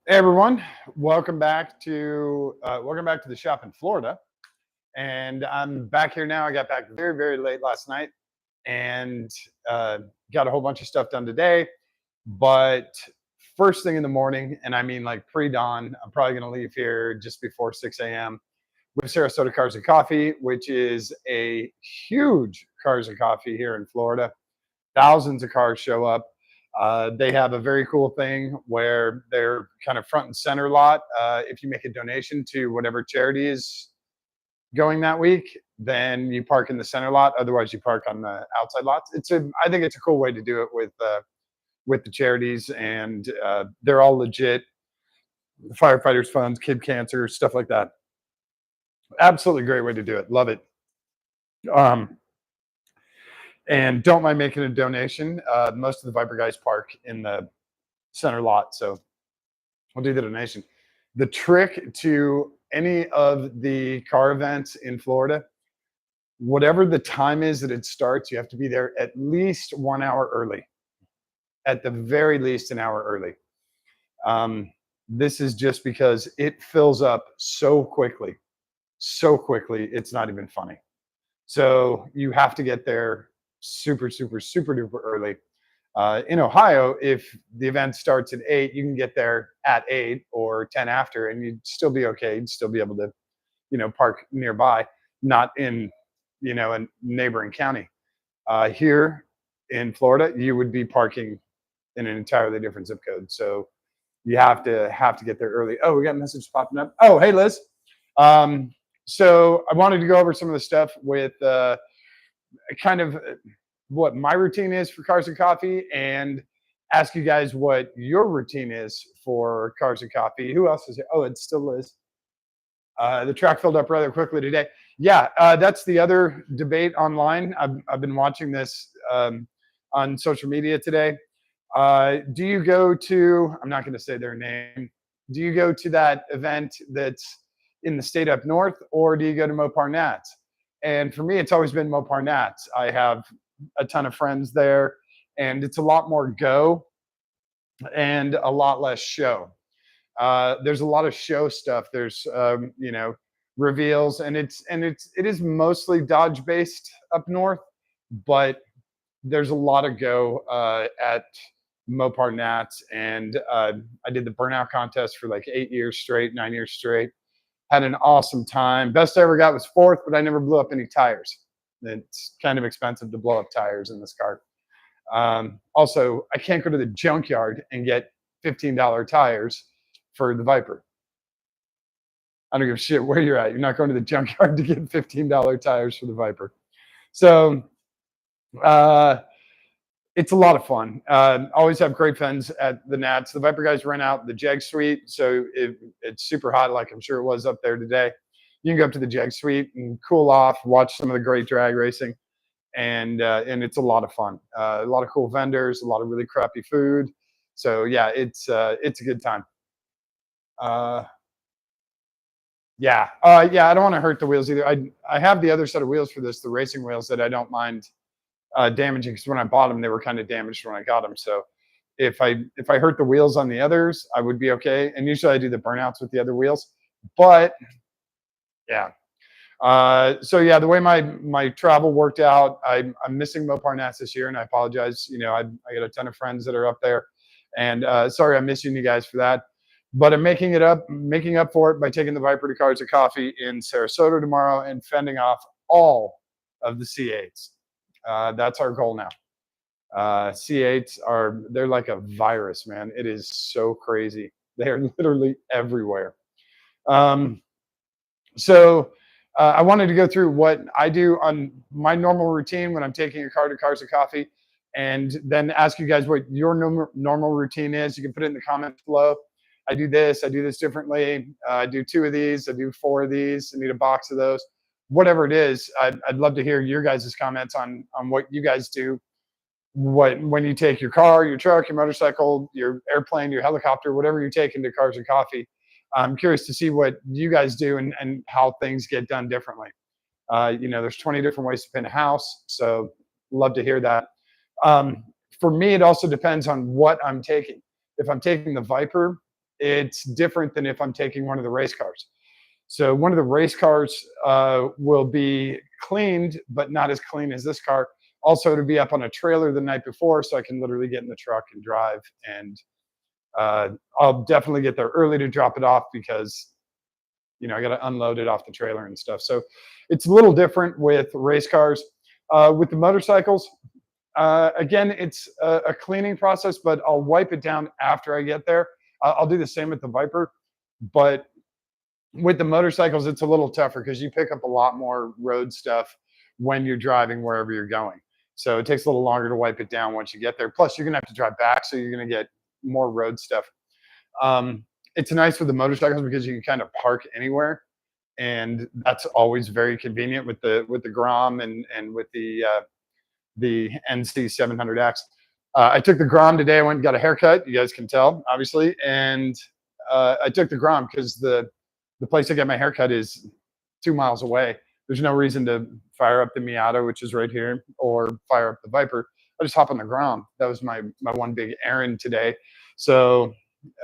Hey everyone, welcome back to the shop in Florida, and I'm back here now. I got back very late last night, and uh, got a whole bunch of stuff done today. But first thing in the morning, and I mean like pre-dawn, I'm probably going to leave here just before 6 a.m. with Sarasota Cars and Coffee, which is a huge cars and coffee here in Florida. Thousands of cars show up. They have a very cool thing where they're kind of front and center lot. If you make a donation to whatever charity is going that week, then you park in the center lot. Otherwise, you park on the outside lots. I think it's a cool way to do it with the charities, and they're all legit. The firefighters funds, kid cancer, stuff like that. Absolutely great way to do it. Love it. Um, and don't mind making a donation. Most of the Viper guys park in the center lot, so I'll do the donation. The trick to any of the car events in Florida, whatever the time is that it starts, you have to be there at least 1 hour early, at the very least an hour early. This is just because it fills up so quickly, it's not even funny. So you have to get there super duper early. In Ohio, if the event starts at 8, you can get there at 8 or 10 after, and you'd still be okay. You'd still be able to, park nearby, not in, a neighboring county. Here in Florida, you would be parking in an entirely different zip code. So you have to get there early. Oh, we got a message popping up. Oh, hey Liz. Um, so I wanted to go over some of the stuff with kind of what my routine is for Cars and Coffee, and ask you guys what your routine is for Cars and Coffee. Who else is here? Oh, it still is. The track filled up rather quickly today. Yeah, that's the other debate online. I've been watching this on social media today. Do you go to, I'm not going to say their name, do you go to that event that's in the state up north, or do you go to Mopar Nats? And for me, it's always been Mopar Nats. I have a ton of friends there, and it's a lot more go and a lot less show. There's a lot of show stuff. There's reveals, and it is mostly Dodge based up north, but there's a lot of go at Mopar Nats, and I did the burnout contest for like 8 years straight, 9 years straight. Had an awesome time. Best I ever got was fourth, but I never blew up any tires. It's kind of expensive to blow up tires in this car. Also, I can't go to the junkyard and get $15 tires for the Viper. I don't give a shit where you're at. You're not going to the junkyard to get $15 tires for the Viper. So it's a lot of fun. Always have great friends at the Nats. The Viper guys rent out the Jeg Suite, so it's super hot, like I'm sure it was up there today. You can go up to the Jeg Suite and cool off, watch some of the great drag racing, and it's a lot of fun. A lot of cool vendors, a lot of really crappy food. So yeah, it's a good time. Yeah. I don't want to hurt the wheels either. I have the other set of wheels for this, the racing wheels that I don't mind damaging, because when I bought them, they were kind of damaged when I got them. So if I hurt the wheels on the others, I would be okay. And usually I do the burnouts with the other wheels. But yeah. So yeah, the way my travel worked out, I'm missing Mopar Nats this year, and I apologize. I got a ton of friends that are up there, and sorry I'm missing you guys for that. But I'm making up for it by taking the Viper to Cars and Coffee in Sarasota tomorrow and fending off all of the C8s. That's our goal now. C8s they're like a virus, man. It is so crazy. They are literally everywhere. So I wanted to go through what I do on my normal routine when I'm taking a car to Cars and Coffee, and then ask you guys what your normal routine is. You can put it in the comments below. I do this differently. I do 2 of these. I do 4 of these. I need a box of those. Whatever it is, I'd love to hear your guys' comments on what you guys do. When you take your car, your truck, your motorcycle, your airplane, your helicopter, whatever you take into Cars and Coffee. I'm curious to see what you guys do and how things get done differently. There's 20 different ways to paint a house, so love to hear that. For me, it also depends on what I'm taking. If I'm taking the Viper, it's different than if I'm taking one of the race cars. So one of the race cars will be cleaned, but not as clean as this car. Also, to be up on a trailer the night before, so I can literally get in the truck and drive. And I'll definitely get there early to drop it off because I got to unload it off the trailer and stuff. So it's a little different with race cars. With the motorcycles, again, it's a cleaning process, but I'll wipe it down after I get there. I'll do the same with the Viper, but with the motorcycles, it's a little tougher because you pick up a lot more road stuff when you're driving wherever you're going. So it takes a little longer to wipe it down once you get there. Plus, you're gonna have to drive back, so you're gonna get more road stuff. It's nice with the motorcycles because you can kind of park anywhere, and that's always very convenient with the Grom and with the NC 700X. I took the Grom today. I went and got a haircut. You guys can tell, obviously, and I took the Grom because the place I get my haircut is 2 miles away. There's no reason to fire up the Miata, which is right here, or fire up the Viper. I just hop on the Grom. That was my one big errand today. So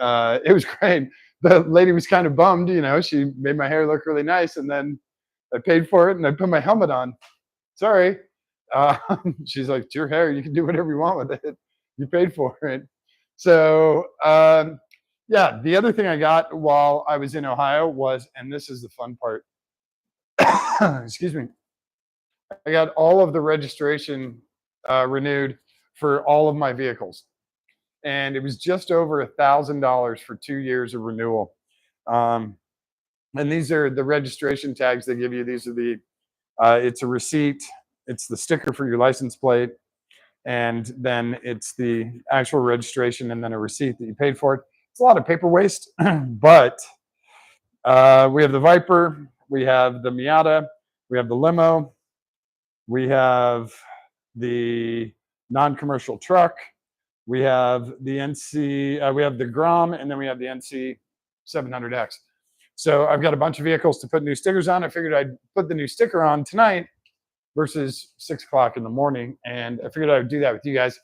it was great. The lady was kind of bummed, she made my hair look really nice, and then I paid for it and I put my helmet on. Sorry. She's like, it's your hair. You can do whatever you want with it. You paid for it. So yeah, the other thing I got while I was in Ohio was, and this is the fun part, excuse me, I got all of the registration renewed for all of my vehicles. And it was just over $1,000 for 2 years of renewal. And these are the registration tags they give you. These are it's a receipt, it's the sticker for your license plate, and then it's the actual registration and then a receipt that you paid for it. It's a lot of paper waste, but we have the Viper, we have the Miata, we have the limo, we have the non-commercial truck, we have the NC, we have the Grom, and then we have the NC 700X. So I've got a bunch of vehicles to put new stickers on. I figured I'd put the new sticker on tonight versus 6 o'clock in the morning, and I figured I would do that with you guys.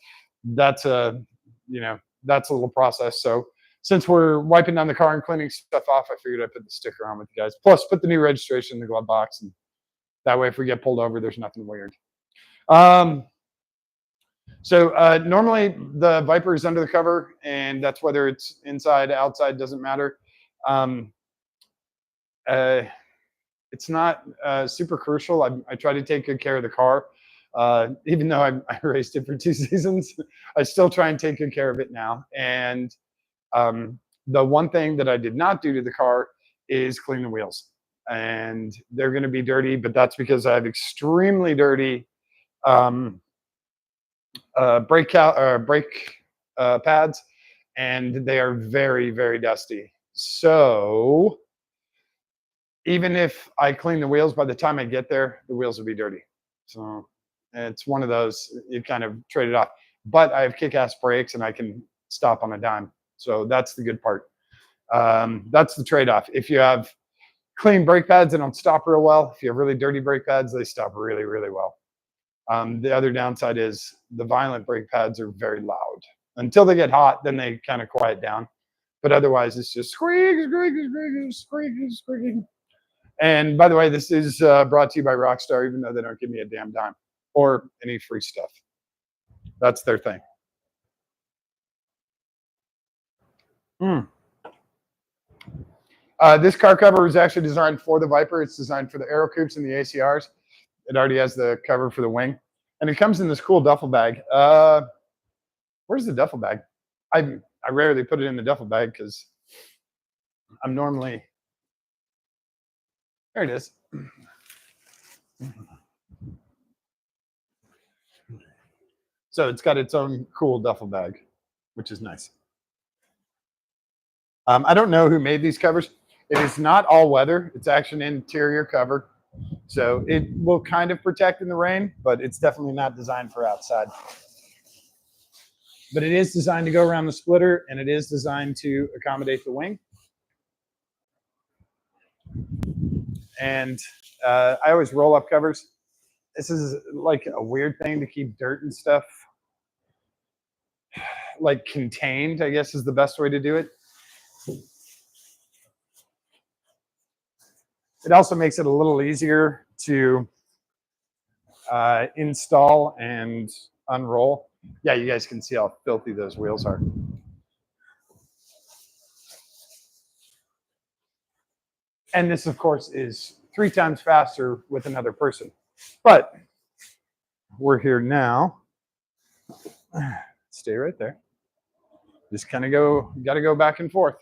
That's that's a little process. So since we're wiping down the car and cleaning stuff off, I figured I'd put the sticker on with you guys. Plus, put the new registration in the glove box, and that way, if we get pulled over, there's nothing weird. So normally the Viper is under the cover, and that's whether it's inside, outside, doesn't matter. It's not super crucial. I try to take good care of the car. Even though I raced it for 2 seasons, I still try and take good care of it now. And the one thing that I did not do to the car is clean the wheels. And they're going to be dirty, but that's because I have extremely dirty brake pads, and they are very, very dusty. So even if I clean the wheels, by the time I get there, the wheels will be dirty. So it's one of those, you kind of trade it off. But I have kick-ass brakes and I can stop on a dime. So that's the good part. That's the trade-off. If you have clean brake pads, they don't stop real well. If you have really dirty brake pads, they stop really, really well. The other downside is the violent brake pads are very loud. Until they get hot, then they kind of quiet down. But otherwise, it's just squeak, squeak, squeak, squeak, squeak. And by the way, this is brought to you by Rockstar, even though they don't give me a damn dime or any free stuff. That's their thing. This car cover was actually designed for the Viper. It's designed for the Aero Coupes and the ACRs. It already has the cover for the wing. And it comes in this cool duffel bag. Where's the duffel bag? I rarely put it in the duffel bag because I'm normally... There it is. So it's got its own cool duffel bag, which is nice. I don't know who made these covers. It is not all weather. It's actually an interior cover. So it will kind of protect in the rain, but it's definitely not designed for outside. But it is designed to go around the splitter, and it is designed to accommodate the wing. And I always roll up covers. This is like a weird thing to keep dirt and stuff like contained, I guess is the best way to do it. It also makes it a little easier to install and unroll. Yeah, you guys can see how filthy those wheels are. And this, of course, is 3 times faster with another person. But we're here now. Stay right there. Just kind of got to go back and forth.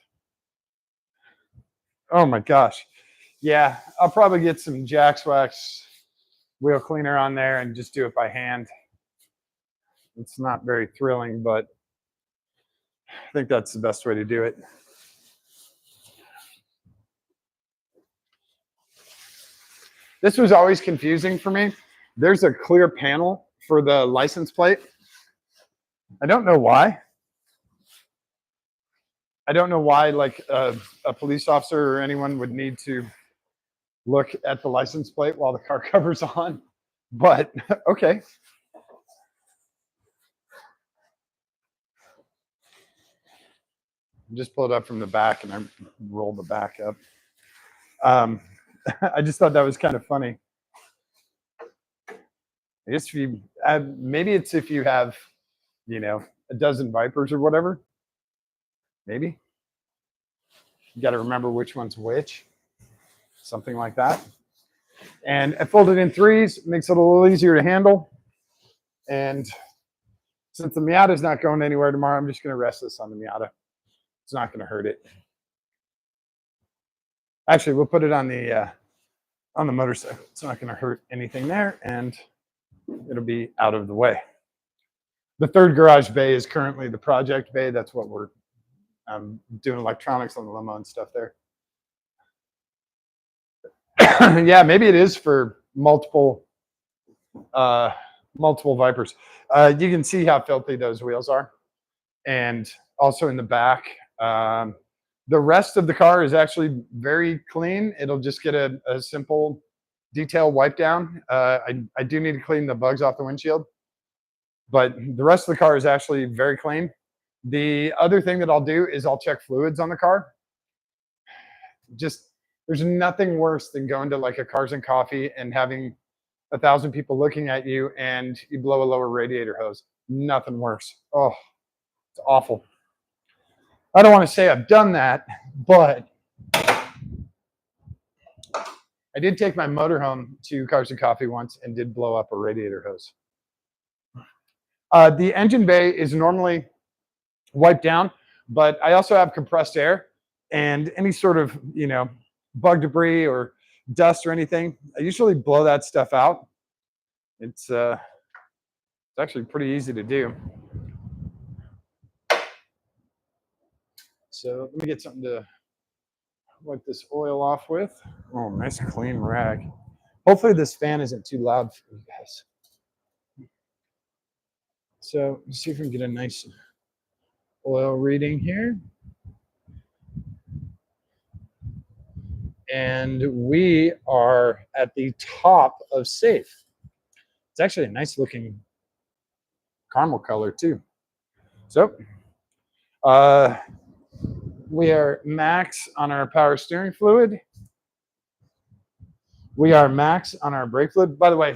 Oh my gosh. Yeah, I'll probably get some Jax Wax wheel cleaner on there and just do it by hand. It's not very thrilling, but I think that's the best way to do it. This was always confusing for me. There's a clear panel for the license plate. I don't know why. I don't know why, like a police officer or anyone would need to look at the license plate while the car cover's on, but okay. Just pull it up from the back and I roll the back up. I just thought that was kind of funny. I guess if you maybe it's if you have, you know, a dozen Vipers or whatever. Maybe you got to remember which one's which, something like that. And I folded in 3s, makes it a little easier to handle. And since the Miata is not going anywhere tomorrow, I'm just going to rest this on the Miata. It's not going to hurt it. Actually, we'll put it on the motorcycle. It's not going to hurt anything there, and it'll be out of the way. The 3rd garage bay is currently the project bay. That's what we're doing electronics on the limo and stuff there. Yeah, maybe it is for multiple Vipers. You can see how filthy those wheels are, and also in the back. The rest of the car is actually very clean. It'll just get a simple detail wipe down. I do need to clean the bugs off the windshield, but the rest of the car is actually very clean. The other thing that I'll do is I'll check fluids on the car. Just, there's nothing worse than going to like a Cars and Coffee and having 1,000 people looking at you and you blow a lower radiator hose. Nothing worse. Oh, it's awful. I don't want to say I've done that, but I did take my motorhome to Cars and Coffee once and did blow up a radiator hose. The engine bay is normally wiped down, but I also have compressed air, and any sort of, you know, bug debris or dust or anything, I usually blow that stuff out. It's actually pretty easy to do. So let me get something to wipe this oil off with. Oh, nice clean rag. Hopefully this fan isn't too loud for you guys. So let's see if we can get a nice oil reading here. And we are at the top of safe. It's actually a nice looking caramel color too. So we are max on our power steering fluid. We are max on our brake fluid. By the way,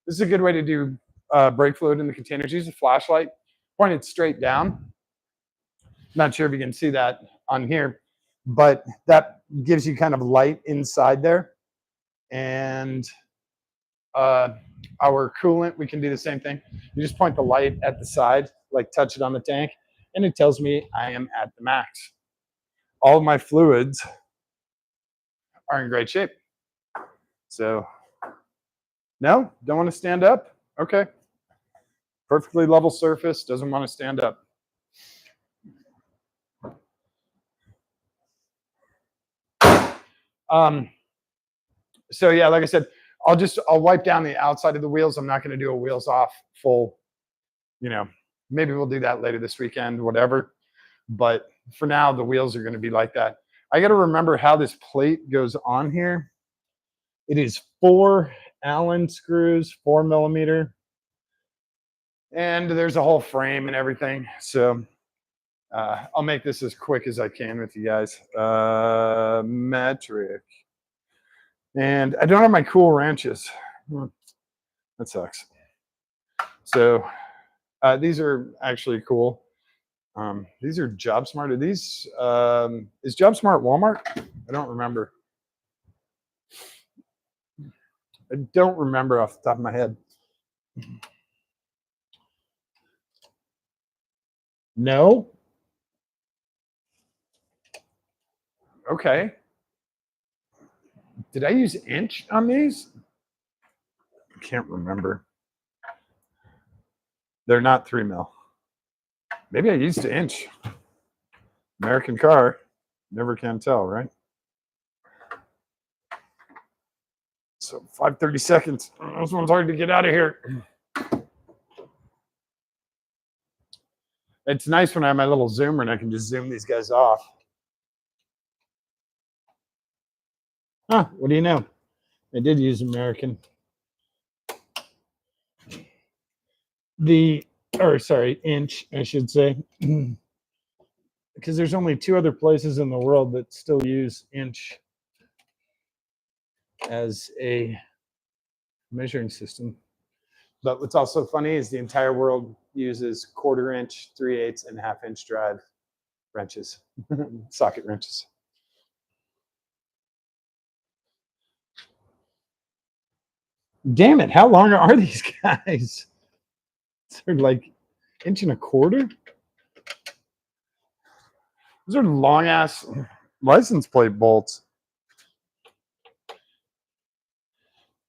this is a good way to do brake fluid in the containers. Use a flashlight, point it straight down. Not sure if you can see that on here, but that gives you kind of light inside there. And our coolant, we can do the same thing. You just point the light at the side, like touch it on the tank, and it tells me I am at the max. All of my fluids are in great shape. So, no, don't want to stand up? Okay. Perfectly level surface, doesn't want to stand up. So yeah, like I said, I'll wipe down the outside of the wheels. I'm not going to do a wheels off full, you know, maybe we'll do that later this weekend, whatever. But for now, the wheels are going to be like that. I got to remember how this plate goes on here. It is 4 Allen screws, 4 millimeter. And there's a whole frame and everything. So I'll make this as quick as I can with you guys. Metric. And I don't have my cool wrenches. That sucks. So these are actually cool. These are JobSmart. Are these is JobSmart Walmart? I don't remember. I don't remember off the top of my head. No. Okay. Did I use inch on these? I can't remember. They're not 3 mil. Maybe I used an inch. American car. Never can tell, right? So 5:30 seconds. This one's hard to get out of here. It's nice when I have my little zoomer and I can just zoom these guys off. Huh, what do you know? I did use American. Inch, I should say. Because there's only 2 other places in the world that still use inch as a measuring system. But what's also funny is the entire world uses 1/4 inch, 3/8, and 1/2 inch drive wrenches, socket wrenches. Damn it, how long are these guys? They're like 1.25 inches. Those are long ass license plate bolts.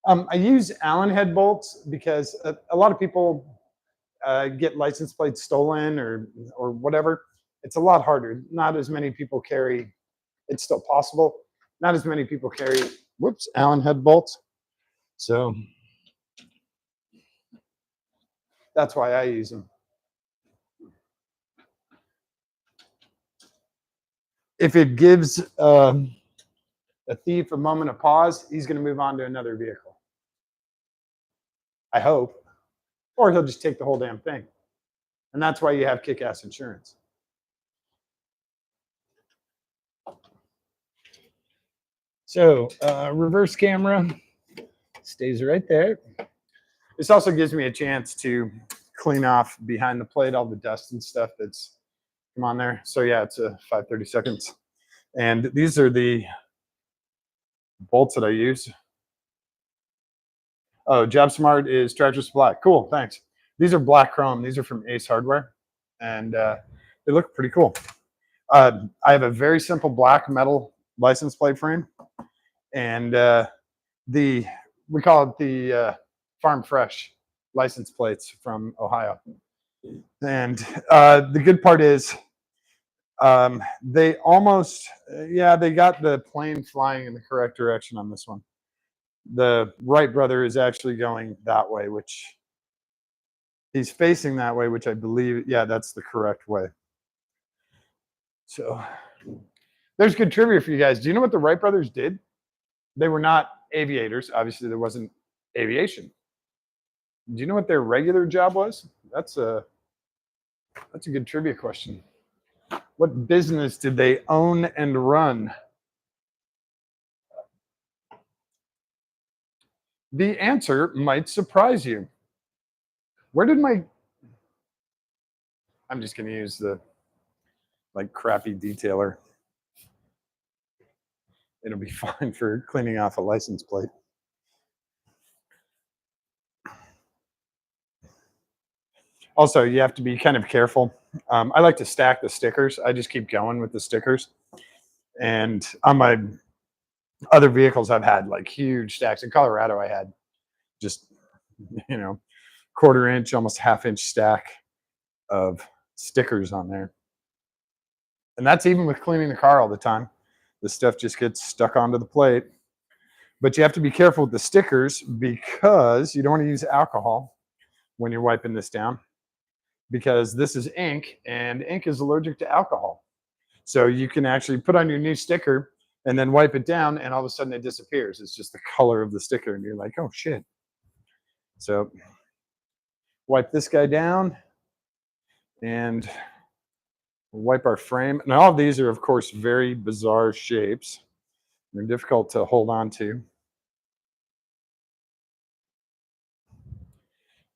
I use Allen head bolts because a lot of people get license plates stolen or whatever. It's a lot harder. Not as many people carry. It's still possible. Not as many people carry. Allen head bolts. So that's why I use them. If it gives a thief a moment of pause, he's going to move on to another vehicle. I hope. Or he'll just take the whole damn thing. And that's why you have kick-ass insurance. So reverse camera stays right there. This also gives me a chance to clean off behind the plate all the dust and stuff that's come on there. So yeah, it's a 5:30 seconds. And these are the bolts that I use. Oh, JobSmart is Treasure Supply. Cool, thanks. These are black chrome. These are from Ace Hardware, and they look pretty cool. I have a very simple black metal license plate frame, and we call it the Farm Fresh license plates from Ohio. And the good part is they almost, they got the plane flying in the correct direction on this one. The Wright brother is actually going that way, which he's facing that way, which I believe, that's the correct way. So there's good trivia for you guys. Do you know what the Wright brothers did? They were not aviators. Obviously, there wasn't aviation. Do you know what their regular job was? That's a good trivia question. What business did they own and run? The answer might surprise you. Where did I'm just going to use the crappy detailer. It'll be fine for cleaning off a license plate. Also, you have to be kind of careful. I like to stack the stickers. I just keep going with the stickers. And on my other vehicles, I've had huge stacks. In Colorado, I had just, 1/4 inch, almost 1/2 inch stack of stickers on there. And that's even with cleaning the car all the time. The stuff just gets stuck onto the plate. But you have to be careful with the stickers because you don't want to use alcohol when you're wiping this down, because this is ink and ink is allergic to alcohol. So you can actually put on your new sticker and then wipe it down and all of a sudden it disappears. It's just the color of the sticker and you're like, oh shit. So wipe this guy down and wipe our frame. And all of these are, of course, very bizarre shapes. They're difficult to hold on to.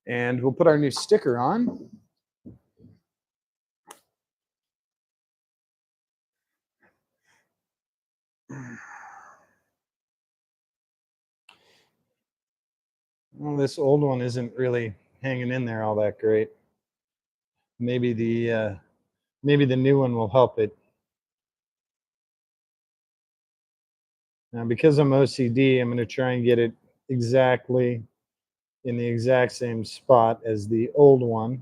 And we'll put our new sticker on. Well, this old one isn't really hanging in there all that great. Maybe the new one will help it. Now, because I'm OCD, I'm going to try and get it exactly in the exact same spot as the old one.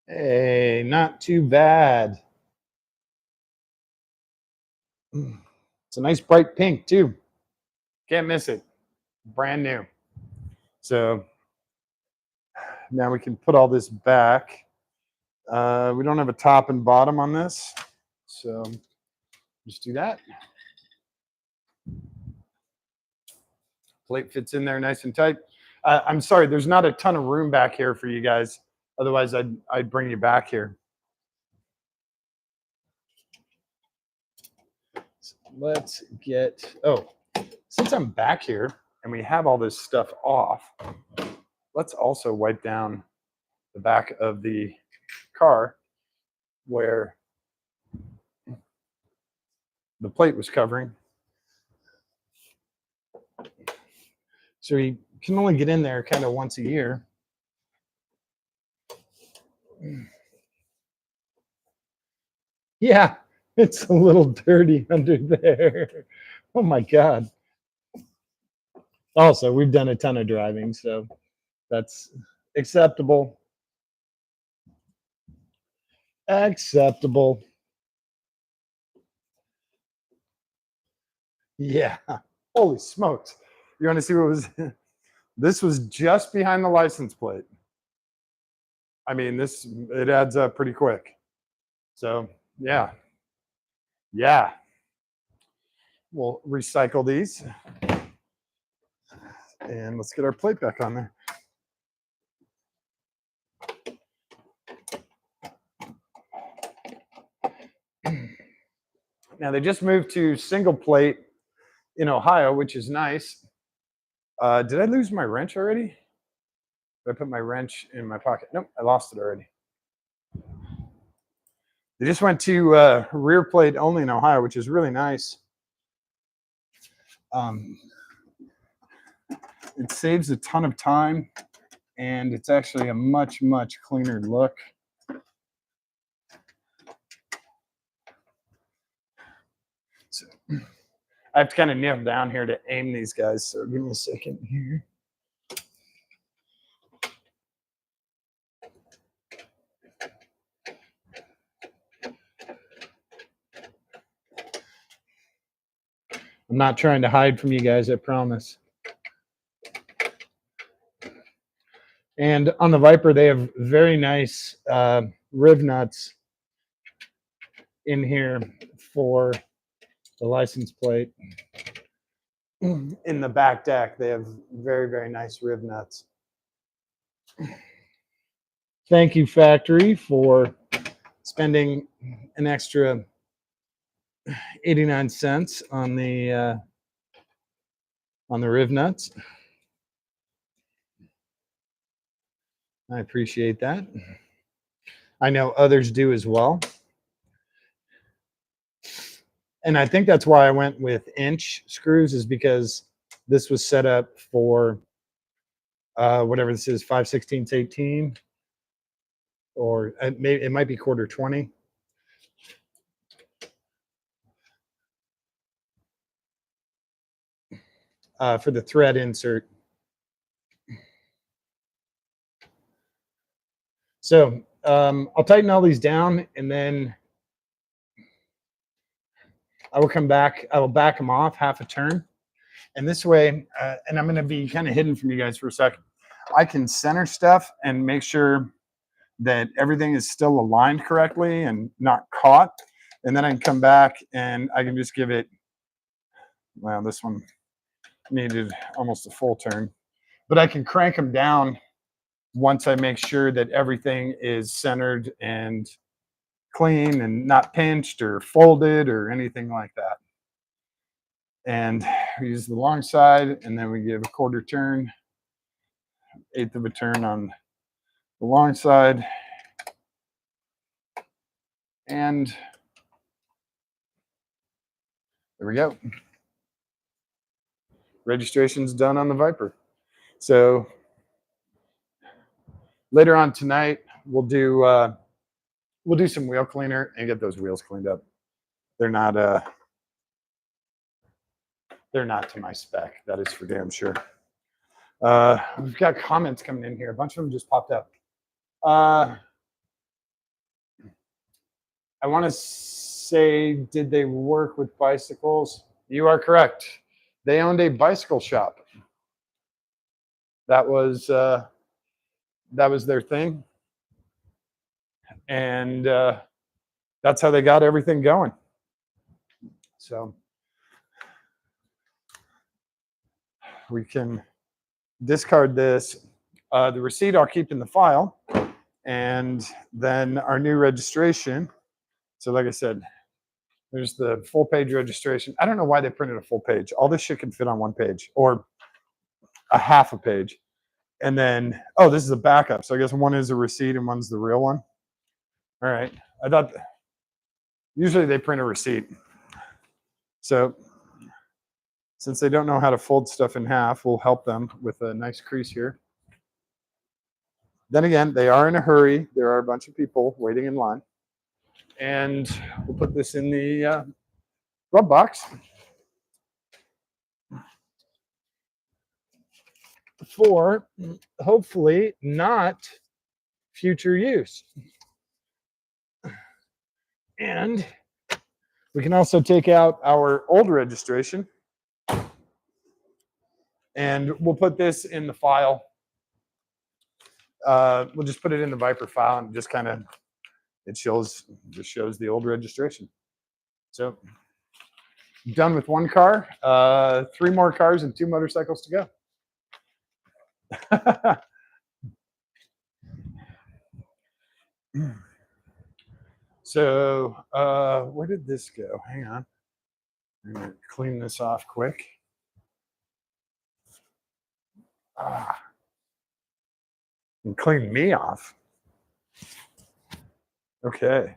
Hey, not too bad. It's a nice bright pink too. Can't miss it. Brand new. So now we can put all this back. We don't have a top and bottom on this. So just do that. Plate fits in there nice and tight. I'm sorry, there's not a ton of room back here for you guys. Otherwise, I'd bring you back here. So let's get, since I'm back here and we have all this stuff off, let's also wipe down the back of the car where the plate was covering. So you can only get in there kind of once a year. Yeah, it's a little dirty under there. Oh my God. Also, we've done a ton of driving, so that's acceptable. Acceptable. Yeah. Holy smokes. You want to see what was this was just behind the license plate. I mean, it adds up pretty quick. So, yeah. Yeah. We'll recycle these. And let's get our plate back on there. Now they just moved to single plate in Ohio, which is nice. Did I lose my wrench already? Did I put my wrench in my pocket? Nope, I lost it already. They just went to rear plate only in Ohio, which is really nice. It saves a ton of time, and it's actually a much, much cleaner look. So I have to kind of kneel down here to aim these guys, so give me a second here. I'm not trying to hide from you guys, I promise. And on the Viper, they have very nice riv nuts in here for the license plate. In the back deck, they have very, very nice riv nuts. Thank you, factory, for spending an extra 89 cents on the riv nuts. I appreciate that. I know others do as well. And I think that's why I went with inch screws, is because this was set up for whatever this is, 5/16 18, or it might be 1/4 20. For the thread insert. So I'll tighten all these down, and then I will come back. I will back them off half a turn. And this way, and I'm going to be kind of hidden from you guys for a second, I can center stuff and make sure that everything is still aligned correctly and not caught. And then I can come back and I can just give it, well, this one needed almost a full turn. But I can crank them down once I make sure that everything is centered and clean and not pinched or folded or anything like that. And we use the long side, and then we give a quarter turn, eighth of a turn on the long side, and there we go. Registration's done on the Viper. So later on tonight, we'll do some wheel cleaner and get those wheels cleaned up. They're not to my spec. That is for damn sure. We've got comments coming in here. A bunch of them just popped up. I want to say, did they work with bicycles? You are correct. They owned a bicycle shop. That was their thing, and that's how they got everything going. So we can discard this. The receipt I'll keep in the file, and then our new registration. So like I said, there's the full page registration. I don't know why they printed a full page. All this shit can fit on one page or a half a page. And then, oh, this is a backup. So I guess one is a receipt and one's the real one. All right. I thought usually they print a receipt. So since they don't know how to fold stuff in half, we'll help them with a nice crease here. Then again, they are in a hurry. There are a bunch of people waiting in line. And we'll put this in the rub box for hopefully not future use. And we can also take out our old registration, and we'll put this in the file. We'll just put it in the Viper file, and just kind of just shows the old registration. So done with one car, 3 more cars and 2 motorcycles to go. So where did this go? Hang on. I'm going to clean this off quick. And clean me off. Okay.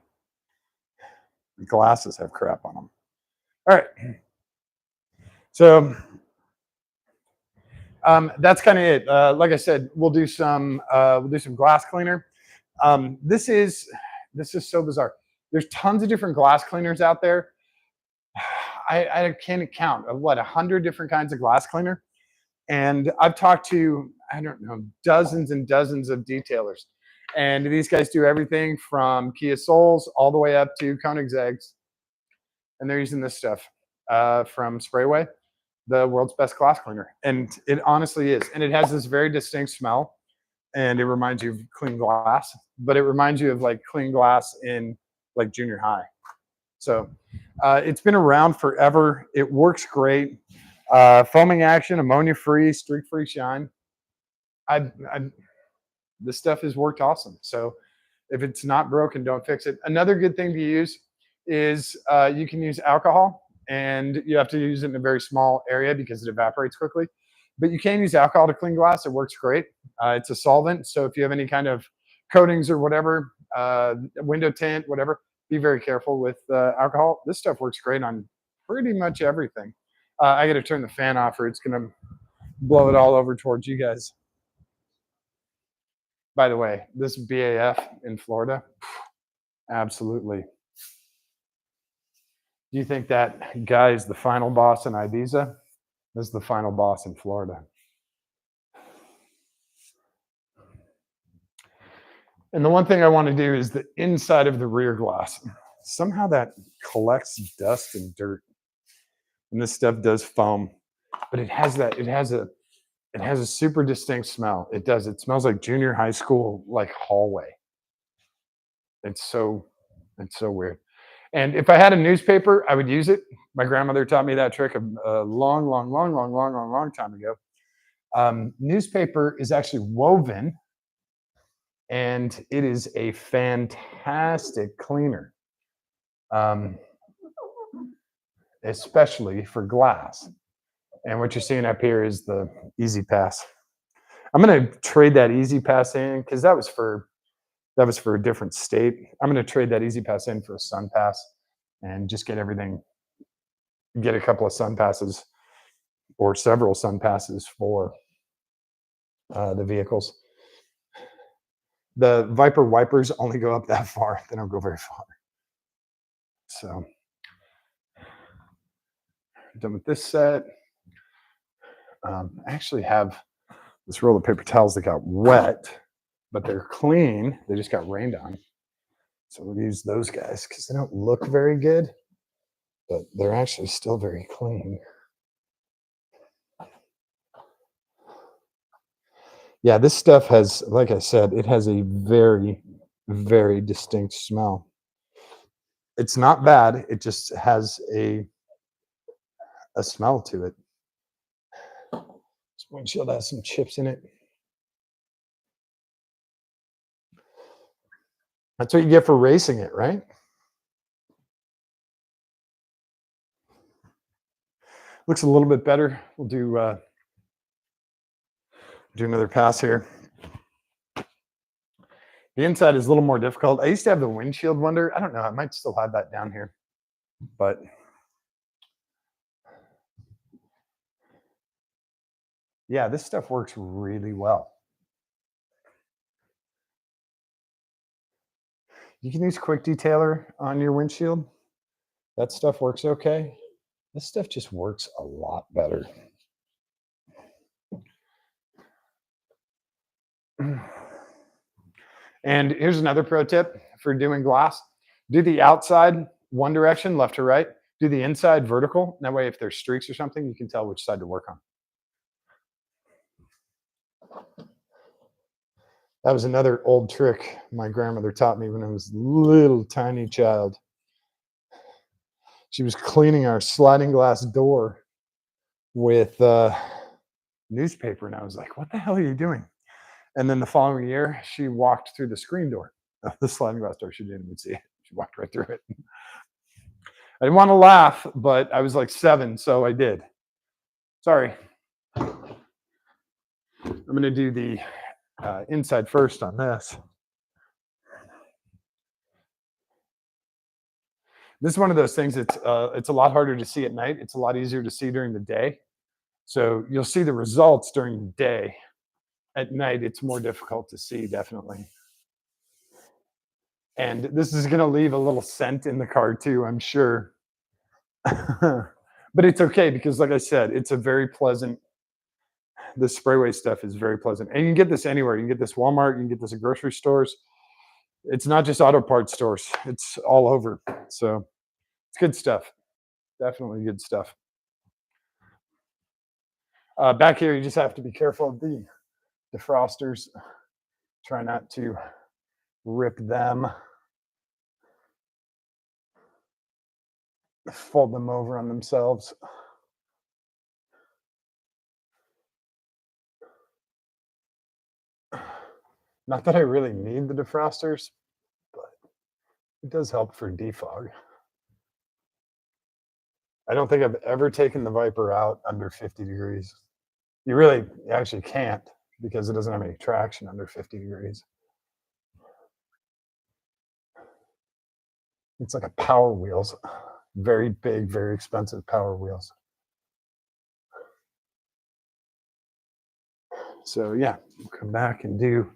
The glasses have crap on them. All right. So that's kind of it. Like I said, we'll do some glass cleaner. This is so bizarre. There's tons of different glass cleaners out there. I can't count of 100 different kinds of glass cleaner. And I've talked to, I don't know, dozens and dozens of detailers. And these guys do everything from Kia Souls all the way up to Koenigsegg's. And they're using this stuff from Sprayway, the world's best glass cleaner. And it honestly is. And it has this very distinct smell. And it reminds you of clean glass. But it reminds you of like clean glass in like junior high. So it's been around forever. It works great. Foaming action, ammonia-free, streak-free shine. This stuff has worked awesome. So if it's not broken, don't fix it. Another good thing to use is you can use alcohol, and you have to use it in a very small area because it evaporates quickly. But you can use alcohol to clean glass. It works great. It's a solvent. So if you have any kind of coatings or whatever, window tint, whatever, be very careful with alcohol. This stuff works great on pretty much everything. I got to turn the fan off or it's going to blow it all over towards you guys. By the way, this BAF in Florida, absolutely. Do you think that guy is the final boss in Ibiza? This is the final boss in Florida. And the one thing I want to do is the inside of the rear glass. Somehow that collects dust and dirt. And this stuff does foam, but it has a super distinct smell. It does. It smells like junior high school, like hallway. It's so weird. And if I had a newspaper, I would use it. My grandmother taught me that trick a long time ago. Newspaper is actually woven, and it is a fantastic cleaner, especially for glass. And what you're seeing up here is the Easy Pass. I'm going to trade that Easy Pass in because that was for a different state. I'm going to trade that Easy Pass in for a Sun Pass and just get a couple of Sun Passes or several Sun Passes for the vehicles. The Viper wipers only go up that far. They don't go very far. So done with this set. I actually have this roll of paper towels that got wet, but they're clean. They just got rained on. So we'll use those guys because they don't look very good, but they're actually still very clean. Yeah, this stuff has, like I said, it has a very, very distinct smell. It's not bad. It just has a smell to it. This windshield has some chips in it. That's what you get for racing it, right? Looks a little bit better. We'll do another pass here. The inside is a little more difficult. I used to have the windshield wonder. I don't know. I might still have that down here, but yeah, this stuff works really well. You can use Quick Detailer on your windshield. That stuff works okay. This stuff just works a lot better. And here's another pro tip for doing glass. Do the outside one direction, left to right. Do the inside vertical. That way, if there's streaks or something, you can tell which side to work on. That was another old trick my grandmother taught me when I was a little tiny child. She was cleaning our sliding glass door with newspaper, and I was like, what the hell are you doing? And then the following year, she walked through the screen door of the sliding glass door. She didn't even see it. She walked right through it. I didn't want to laugh, but I was like 7, so I did. Sorry. I'm going to do the inside first on this. This is one of those things that's it's a lot harder to see at night. It's a lot easier to see during the day. So you'll see the results during the day. At night, it's more difficult to see, definitely. And this is going to leave a little scent in the car too, I'm sure. But it's okay because, like I said, it's a very pleasant. The sprayway stuff is very pleasant, and you can get this anywhere. You can get this Walmart. You can get this at grocery stores. It's not just auto parts stores. It's all over. So it's good stuff. Definitely good stuff. Back here, you just have to be careful of the defrosters. Try not to rip them. Fold them over on themselves. Not that I really need the defrosters, but it does help for defog. I don't think I've ever taken the Viper out under 50 degrees. You actually can't because it doesn't have any traction under 50 degrees. It's like a Power Wheels, very big, very expensive Power Wheels. So yeah, we'll come back and do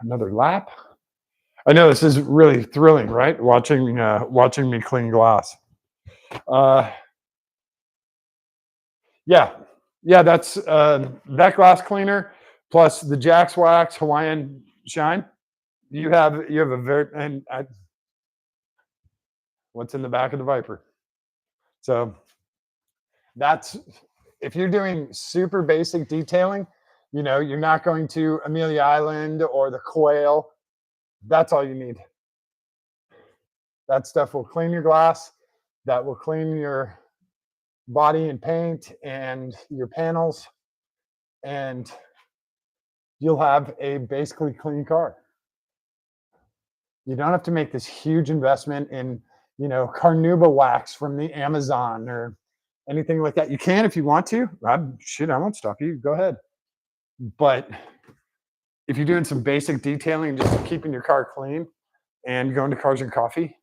another lap. I know this is really thrilling, right? Watching me clean glass. Yeah, that's that glass cleaner plus the Jax Wax Hawaiian Shine. You have a very what's in the back of the Viper. So that's if you're doing super basic detailing, you're not going to Amelia Island or the Quail. That's all you need. That stuff will clean your glass. That will clean your body and paint and your panels, and you'll have a basically clean car. You don't have to make this huge investment in, Carnauba wax from the Amazon or, anything like that. You can if you want to. I won't stop you. Go ahead. But if you're doing some basic detailing and just keeping your car clean and going to Cars and Coffee,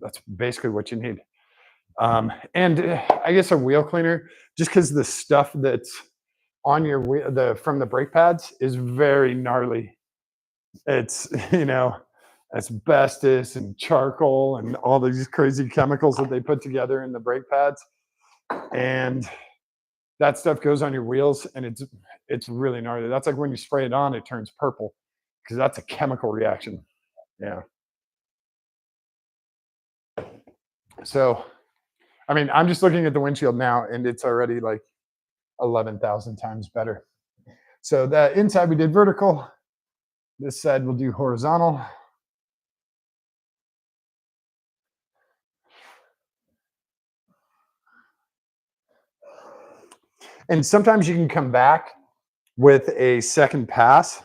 that's basically what you need. And I guess a wheel cleaner, just because the stuff that's on your wheel, from the brake pads is very gnarly. It's asbestos and charcoal and all these crazy chemicals that they put together in the brake pads, and that stuff goes on your wheels, and it's really gnarly. That's like when you spray it on, it turns purple because that's a chemical reaction. Yeah. So, I mean, I'm just looking at the windshield now, and it's already like 11,000 times better. So the inside we did vertical. This side we'll do horizontal. And sometimes you can come back with a second pass,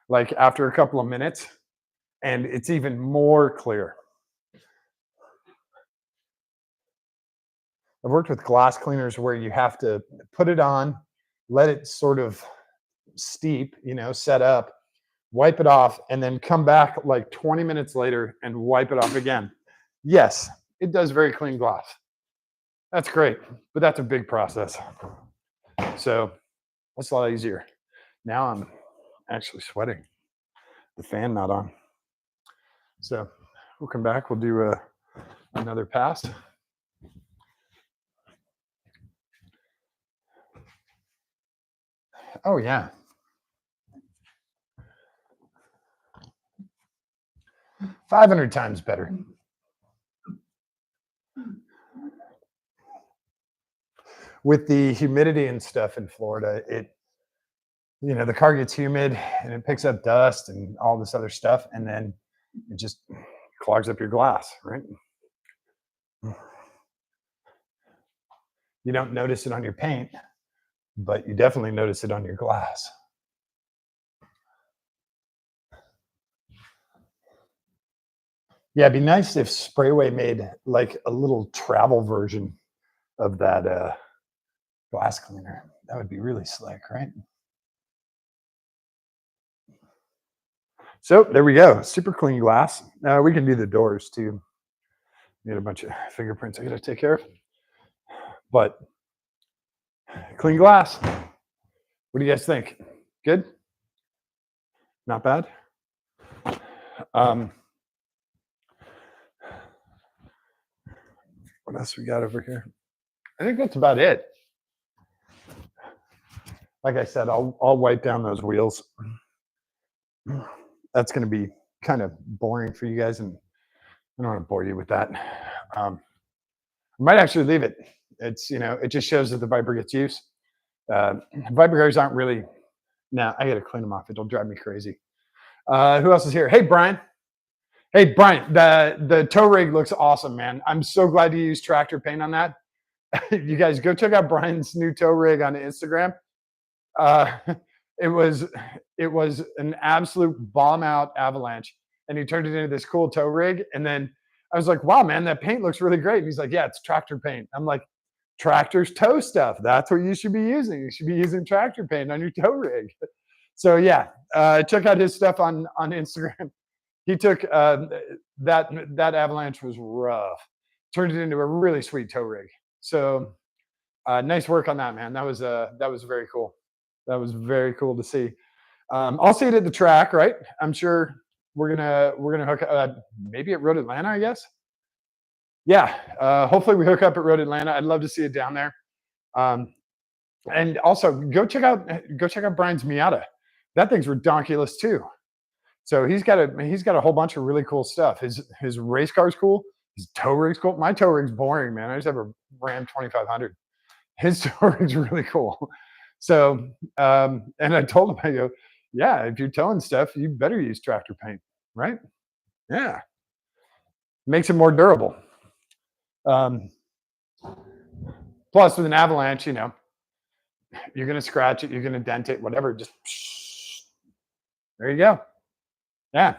like after a couple of minutes, and it's even more clear. I've worked with glass cleaners where you have to put it on, let it sort of steep, set up, wipe it off, and then come back like 20 minutes later and wipe it off again. Yes, it does very clean glass. That's great, but that's a big process. So that's a lot easier. Now I'm actually sweating. The fan not on. So we'll come back. We'll do another pass. Oh, yeah. 500 times better. With the humidity and stuff in Florida, the car gets humid and it picks up dust and all this other stuff, and then it just clogs up your glass, right? You don't notice it on your paint, but you definitely notice it on your glass. Yeah, it'd be nice if Sprayway made like a little travel version of that glass cleaner. That would be really slick, right? So there we go. Super clean glass. Now we can do the doors too. Need a bunch of fingerprints I got to take care of. But clean glass. What do you guys think? Good? Not bad? What else we got over here? I think that's about it. Like I said, I'll wipe down those wheels. That's going to be kind of boring for you guys, and I don't want to bore you with that. I might actually leave it. It's it just shows that the Viper gets use. Viper cars aren't really. Now I got to clean them off. It'll drive me crazy. Who else is here? Hey, Brian. Hey, Brian. The tow rig looks awesome, man. I'm so glad you used tractor paint on that. You guys go check out Brian's new tow rig on Instagram. It was an absolute bomb out avalanche, and he turned it into this cool tow rig. And then I was like, wow, man, that paint looks really great. And he's like, yeah, it's tractor paint. I'm like, tractors tow stuff. That's what you should be using. You should be using tractor paint on your tow rig. So yeah, check out his stuff on Instagram. He took that avalanche was rough, turned it into a really sweet tow rig. So nice work on that, man. That was very cool. That was very cool to see. I'll see it at the track, right? I'm sure we're gonna hook maybe at Road Atlanta, I guess. Yeah, hopefully we hook up at Road Atlanta. I'd love to see it down there. And also go check out Brian's Miata. That thing's redonkulous too. So he's got a whole bunch of really cool stuff. His race car's cool. His tow rig's cool. My tow rig's boring, man. I just have a Ram 2500. His tow rig's really cool. So, and I told him, I go, yeah, if you're towing stuff, you better use tractor paint, right? Yeah, makes it more durable. Plus, with an avalanche, you're gonna scratch it, you're gonna dent it, whatever. Just there you go. Yeah.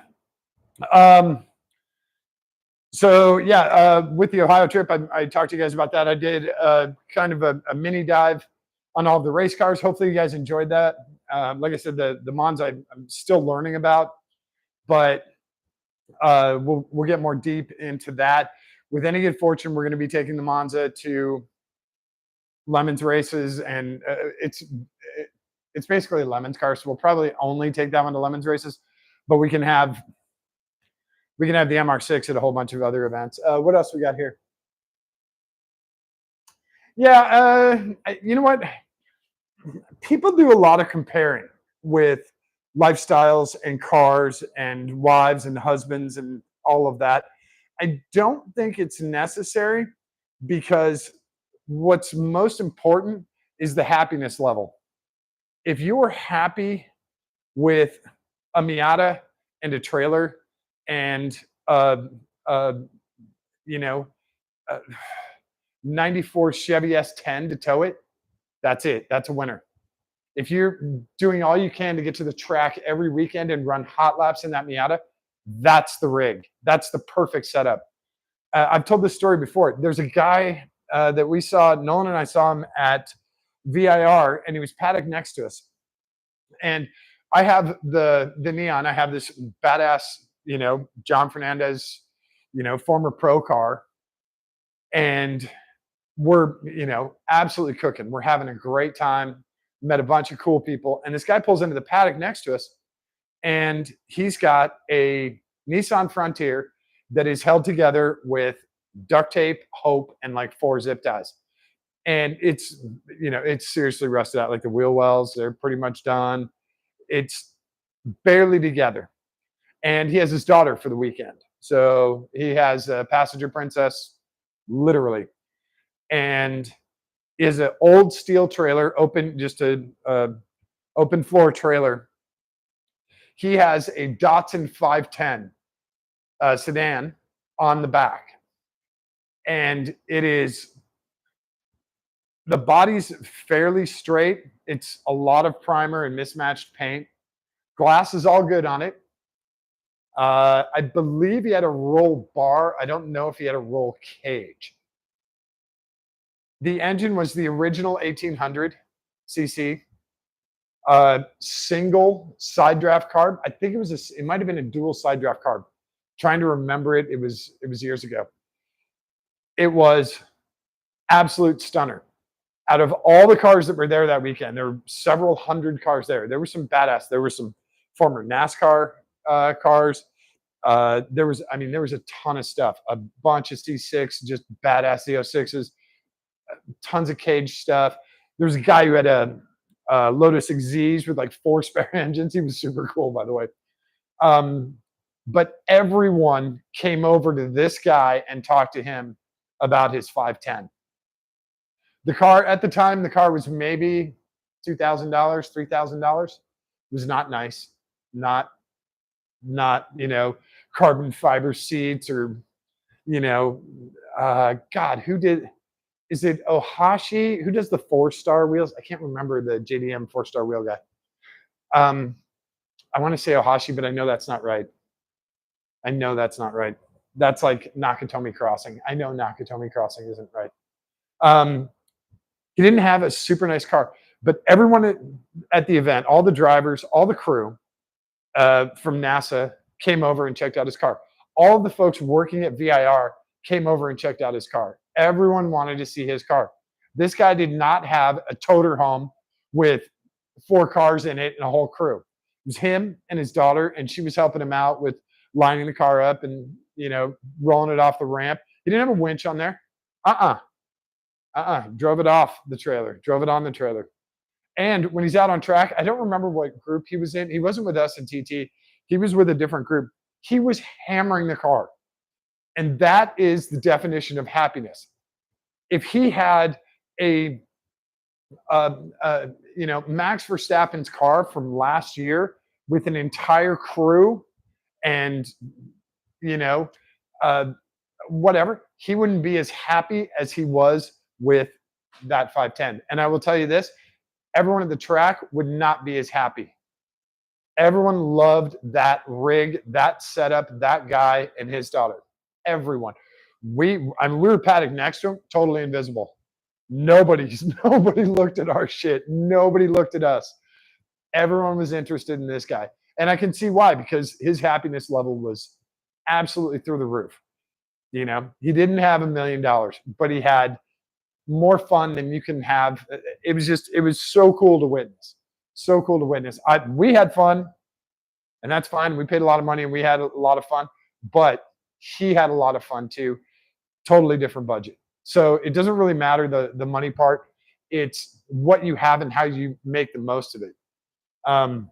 So yeah, with the Ohio trip, I talked to you guys about that. I did kind of a mini dive on all of the race cars. Hopefully, you guys enjoyed that. Like I said, the Monza I'm still learning about, but we'll get more deep into that. With any good fortune, we're going to be taking the Monza to Lemons races, and it's basically a Lemons car. So we'll probably only take that one to Lemons races, but we can have the MR6 at a whole bunch of other events. What else we got here? Yeah, you know what? People do a lot of comparing with lifestyles and cars and wives and husbands and all of that. I don't think it's necessary because what's most important is the happiness level. If you are happy with a Miata and a trailer and uh, you know, a 94 Chevy S10 to tow it, that's it. That's a winner. If you're doing all you can to get to the track every weekend and run hot laps in that Miata, that's the rig. That's the perfect setup. I've told this story before. There's a guy that we saw, Nolan and I saw him at VIR, and he was paddock next to us. And I have the Neon. I have this badass, John Fernandez, former pro car, and we're absolutely cooking. We're having a great time. Met a bunch of cool people, and this guy pulls into the paddock next to us, and he's got a Nissan Frontier that is held together with duct tape, hope, and like 4 zip ties. And it's seriously rusted out. Like the wheel wells, they're pretty much done. It's barely together. And he has his daughter for the weekend. So he has a passenger princess, literally. And is an old steel trailer, just a open floor trailer. He has a Datsun 510 sedan on the back, and the body's fairly straight. It's a lot of primer and mismatched paint. Glass is all good on it. I believe he had a roll bar. I don't know if he had a roll cage. The engine was the original 1800 cc, single side draft carb. I think it might have been a dual side draft carb. Trying to remember it. It was years ago. It was absolute stunner. Out of all the cars that were there that weekend, there were several hundred cars there. There were some badass. There were some former NASCAR cars. There was a ton of stuff. A bunch of C6, just badass Z06s. Tons of cage stuff. There was a guy who had a Lotus Exige with like 4 spare engines. He was super cool, by the way. But everyone came over to this guy and talked to him about his 510. The car at the time, the car was maybe $2,000, $3,000. It was not nice, not carbon fiber seats or God, who did? Is it Ohashi? Who does the 4-star wheels? I can't remember the JDM 4-star wheel guy. I want to say Ohashi, but I know that's not right. That's like Nakatomi Crossing. I know Nakatomi Crossing isn't right. He didn't have a super nice car, but everyone at the event, all the drivers, all the crew from NASA came over and checked out his car. All of the folks working at VIR came over and checked out his car. Everyone wanted to see his car. This guy did not have a toter home with 4 cars in it and a whole crew. It was him and his daughter, and she was helping him out with lining the car up and rolling it off the ramp. He didn't have a winch on there. Drove it off the trailer. Drove it on the trailer. And when he's out on track, I don't remember what group he was in. He wasn't with us in TT. He was with a different group. He was hammering the car. And that is the definition of happiness. If he had Max Verstappen's car from last year with an entire crew and, whatever, he wouldn't be as happy as he was with that 510. And I will tell you this, everyone at the track would not be as happy. Everyone loved that rig, that setup, that guy, and his daughter. everyone. We were paddock next to him, totally invisible. Nobody looked at our shit. Nobody looked at us. Everyone was interested in this guy. And I can see why, because his happiness level was absolutely through the roof. He didn't have $1 million, but he had more fun than you can have. It was so cool to witness. So cool to witness. We had fun, and that's fine. We paid a lot of money and we had a lot of fun, but he had a lot of fun too. Totally different budget. So it doesn't really matter the money part. It's what you have and how you make the most of it. Um,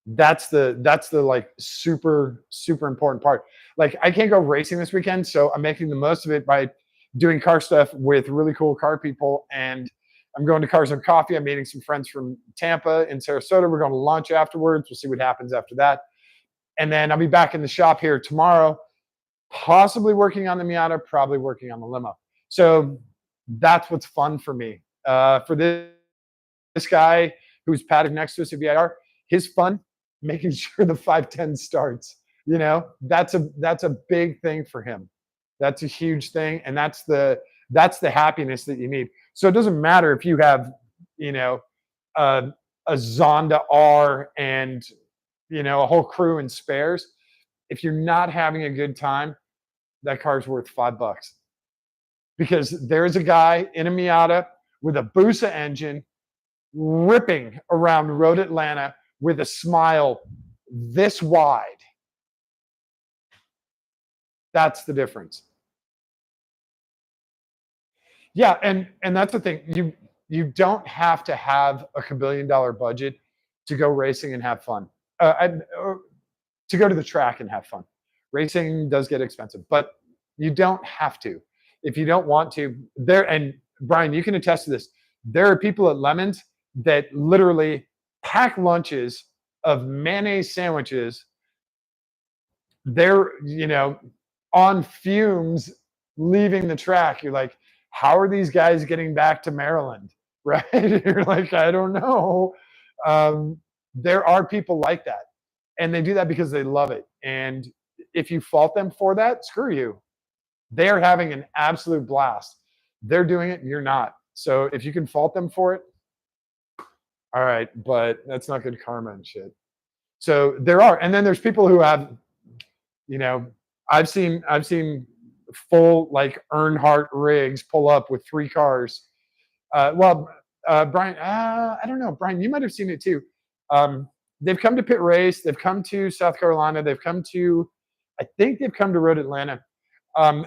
that's the like super important part. Like I can't go racing this weekend, so I'm making the most of it by doing car stuff with really cool car people. And I'm going to Cars and Coffee. I'm meeting some friends from Tampa and Sarasota. We're going to lunch afterwards. We'll see what happens after that. And then I'll be back in the shop here tomorrow, possibly working on the Miata, probably working on the limo. So that's what's fun for me. For this guy who's paddock next to us at VIR, his fun making sure the 510 starts. That's a big thing for him. That's a huge thing, and that's the happiness that you need. So it doesn't matter if you have, a Zonda R and a whole crew and spares. If you're not having a good time, that car's worth $5 because there's a guy in a Miata with a Busa engine ripping around Road Atlanta with a smile this wide. That's the difference. Yeah, and that's the thing. You don't have to have a $1 billion budget to go racing and have fun. To go to the track and have fun. Racing does get expensive, but you don't have to. If you don't want to, and Brian, you can attest to this. There are people at Lemons that literally pack lunches of mayonnaise sandwiches. They're, on fumes leaving the track. You're like, how are these guys getting back to Maryland? Right? You're like, I don't know. There are people like that. And they do that because they love it. And if you fault them for that, screw you. They're having an absolute blast. They're doing it and you're not. So if you can fault them for it, all right, but that's not good karma and shit. So there are, and then there's people who have, I've seen full like Earnhardt rigs pull up with 3 cars. Brian, I don't know, Brian, you might have seen it too. They've come to Pit Race. They've come to South Carolina. I think they've come to Road Atlanta.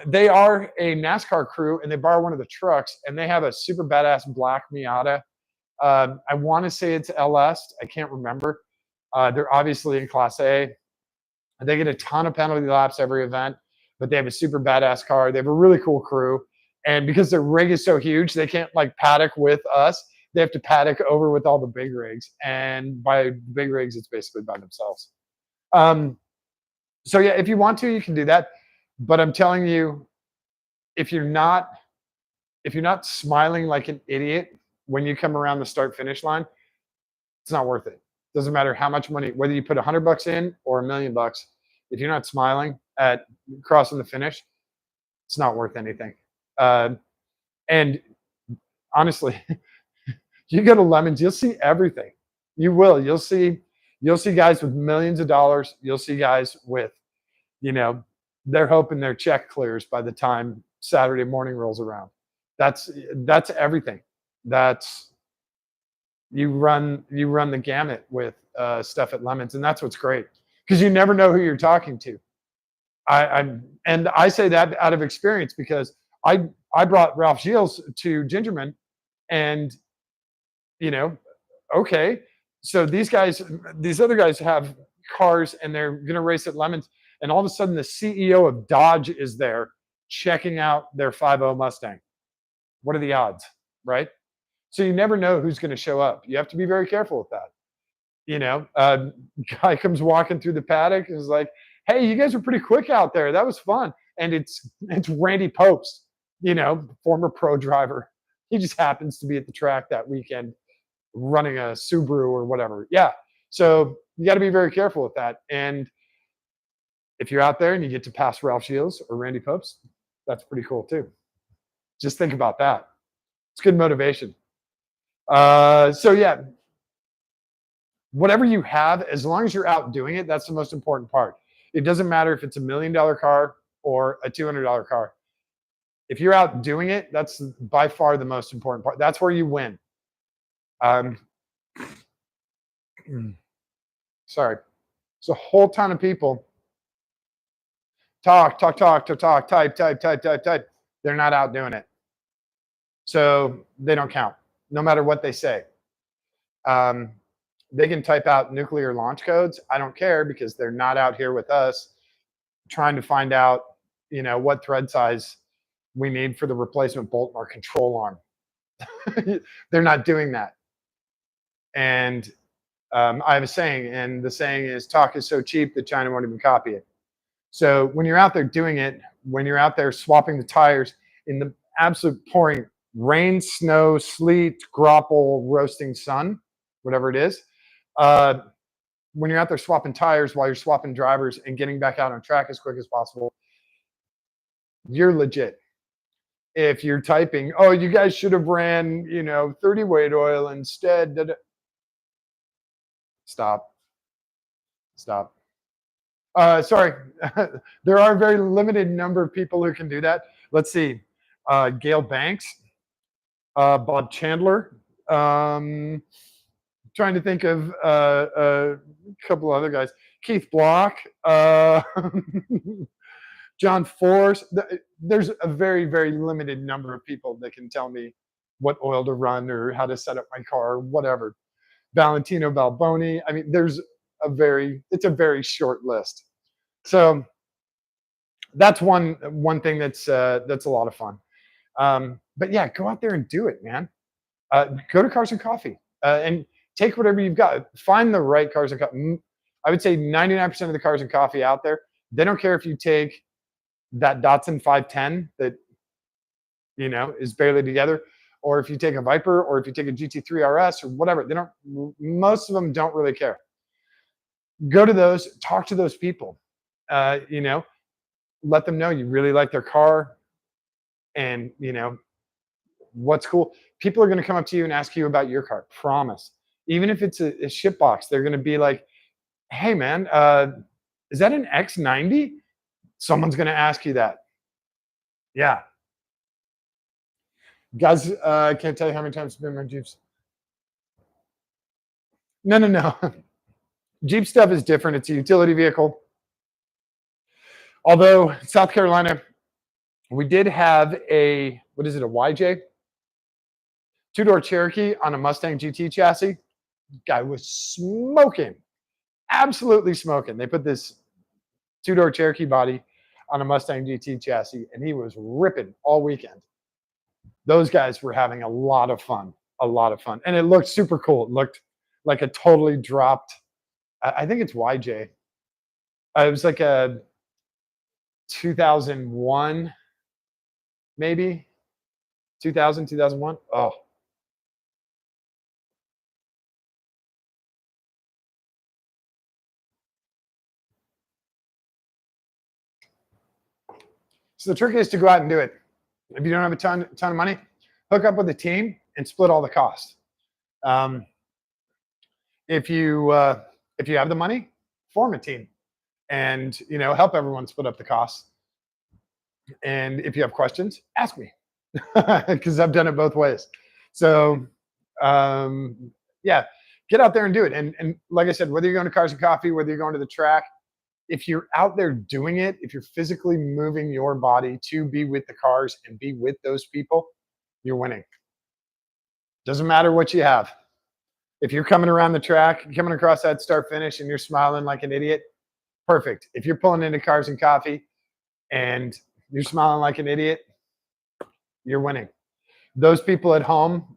They are a NASCAR crew, and they borrow one of the trucks, and they have a super badass black Miata. I want to say it's LS. I can't remember. They're obviously in Class A. They get a ton of penalty laps every event, but they have a super badass car. They have a really cool crew. And because their rig is so huge, they can't like paddock with us. They have to paddock over with all the big rigs. And by big rigs, it's basically by themselves. So yeah, if you want to, you can do that. But I'm telling you, if you're not smiling like an idiot when you come around the start finish line, it's not worth it. Doesn't matter how much money, whether you put $100 in or $1 million. If you're not smiling at crossing the finish, it's not worth anything. And honestly, you go to Lemons, you'll see everything. You will. You'll see guys with millions of dollars. You'll see guys with, they're hoping their check clears by the time Saturday morning rolls around. That's everything. You run the gamut with stuff at Lemons, and that's what's great because you never know who you're talking to. I say that out of experience because I brought Ralph Gilles to Gingerman, and okay, so these other guys have cars and they're gonna race at Lemons, and all of a sudden the CEO of Dodge is there checking out their 5.0 Mustang. What are the odds, right? So you never know who's going to show up. You have to be very careful with that. Guy comes walking through the paddock and is like, "Hey, you guys are pretty quick out there. That was fun." And it's Randy Popes, former pro driver. He just happens to be at the track that weekend running a Subaru or whatever. Yeah. So you got to be very careful with that. And If you're out there and you get to pass Ralph Shields or Randy Popes, that's pretty cool too. Just think about that. It's good motivation. So yeah, whatever you have, as long as you're out doing it, that's the most important part. It doesn't matter if it's $1 million car or a $200 car. If you're out doing it, that's by far the most important part. That's where you win. Sorry. It's a whole ton of people talk, type. They're not out doing it. So they don't count, no matter what they say. They can type out nuclear launch codes. I don't care because they're not out here with us trying to find out, what thread size we need for the replacement bolt in our control arm. They're not doing that. And I have a saying, and the saying is, talk is so cheap that China won't even copy it. So when you're out there doing it, when you're out there swapping the tires in the absolute pouring rain, snow, sleet, grapple, roasting sun, whatever it is, when you're out there swapping tires while you're swapping drivers and getting back out on track as quick as possible, you're legit. If you're typing, oh, you guys should have ran, 30 weight oil instead. Stop. Sorry. There are a very limited number of people who can do that. Let's see. Gail Banks, Bob Chandler. Trying to think of a couple other guys. Keith Block. John Force. There's a very, very limited number of people that can tell me what oil to run or how to set up my car or whatever. Valentino Balboni. I mean, it's a very short list. So that's one thing that's a lot of fun. But yeah, go out there and do it, man. Go to Cars and Coffee and take whatever you've got. Find the right Cars and Coffee. I would say 99% of the Cars and Coffee out there, they don't care if you take that Datsun 510 that is barely together, or if you take a Viper, or if you take a GT3 RS or whatever. Most of them don't really care. Go to those, talk to those people. Let them know you really like their car, and what's cool. People are going to come up to you and ask you about your car. Promise. Even if it's a ship box, they're going to be like, "Hey, man, is that an X90?" Someone's going to ask you that. Yeah. Guys, I can't tell you how many times I've been in my Jeeps. No. Jeep stuff is different. It's a utility vehicle. Although South Carolina, we did have a YJ? Two-door Cherokee on a Mustang GT chassis. Guy was smoking. Absolutely smoking. They put this two-door Cherokee body on a Mustang GT chassis, and he was ripping all weekend. Those guys were having a lot of fun. And it looked super cool. It looked like a totally dropped, I think it's YJ. It was like a 2001, maybe 2001. Oh, so the trick is to go out and do it. If you don't have a ton of money, hook up with a team and split all the costs. If you have the money, form a team and help everyone split up the costs. And if you have questions, ask me, because I've done it both ways. So yeah, get out there and do it. And like I said, whether you're going to Cars and Coffee, whether you're going to the track, if you're out there doing it, if you're physically moving your body to be with the cars and be with those people, you're winning. Doesn't matter what you have. If you're coming around the track, coming across that start finish, and you're smiling like an idiot, perfect. If you're pulling into Cars and Coffee and you're smiling like an idiot, you're winning. Those people at home,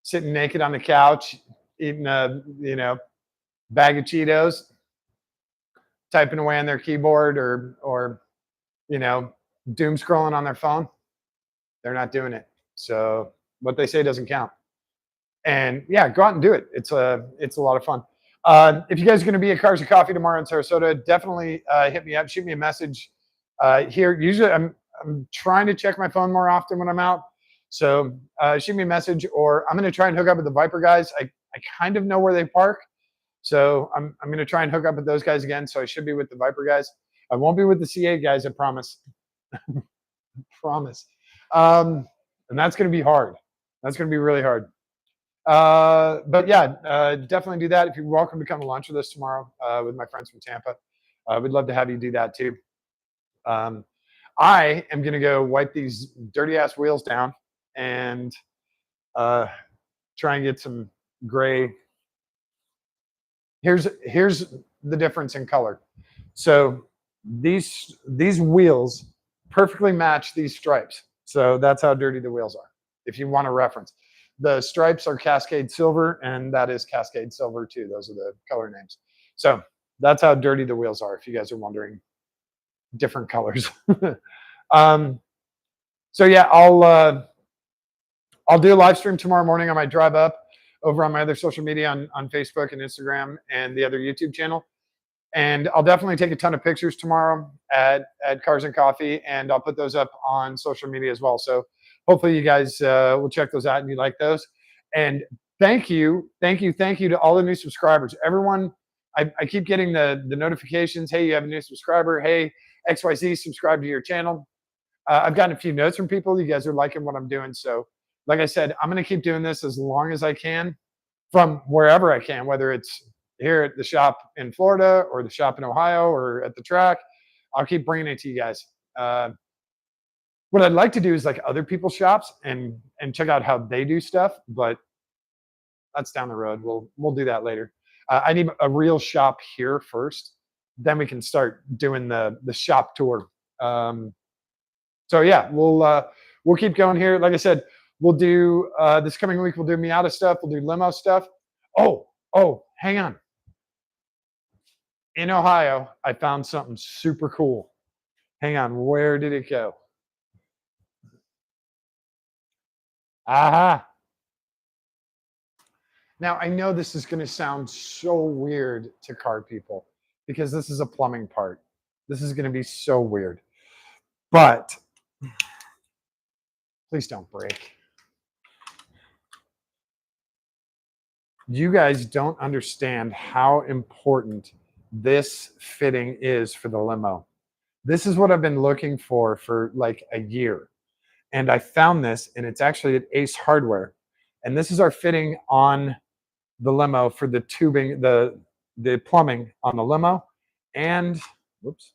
sitting naked on the couch, eating a, bag of Cheetos, typing away on their keyboard or doom scrolling on their phone, they're not doing it. So what they say doesn't count. And yeah, go out and do it. It's a lot of fun. If you guys are going to be at Cars and Coffee tomorrow in Sarasota, definitely hit me up, shoot me a message here. Usually I'm trying to check my phone more often when I'm out. So shoot me a message, or I'm going to try and hook up with the Viper guys. I kind of know where they park. So I'm going to try and hook up with those guys again. So I should be with the Viper guys. I won't be with the CA guys, I promise. Promise. And that's going to be hard. That's going to be really hard. But yeah, definitely do that. If you're welcome to come to lunch with us tomorrow with my friends from Tampa, we'd love to have you do that too. I am going to go wipe these dirty ass wheels down and try and get some gray. Here's the difference in color. So these wheels perfectly match these stripes. So that's how dirty the wheels are. If you want a reference, the stripes are Cascade Silver, and that is Cascade Silver too. Those are the color names. So that's how dirty the wheels are. If you guys are wondering, different colors. So yeah, I'll do a live stream tomorrow morning. I might drive up over on my other social media on Facebook and Instagram and the other YouTube channel. And I'll definitely take a ton of pictures tomorrow at Cars and Coffee, and I'll put those up on social media as well. So hopefully you guys will check those out and you like those. And thank you to all the new subscribers. Everyone, I keep getting the notifications. Hey, you have a new subscriber. Hey, XYZ, subscribe to your channel. I've gotten a few notes from people. You guys are liking what I'm doing. So like I said, I'm going to keep doing this as long as I can from wherever I can, whether it's here at the shop in Florida or the shop in Ohio or at the track. I'll keep bringing it to you guys. What I'd like to do is like other people's shops and check out how they do stuff, but that's down the road. We'll do that later. I need a real shop here first, then we can start doing the shop tour. So yeah, we'll keep going here. Like I said, we'll do this coming week. We'll do Miata stuff. We'll do limo stuff. Oh, hang on. In Ohio, I found something super cool. Hang on, where did it go? Aha. Now, I know this is going to sound so weird to car people because this is a plumbing part. This is going to be so weird. But please don't break. You guys don't understand how important this fitting is for the limo. This is what I've been looking for like a year. And I found this, and it's actually at Ace Hardware. And this is our fitting on the limo for the tubing, the plumbing on the limo. And whoops.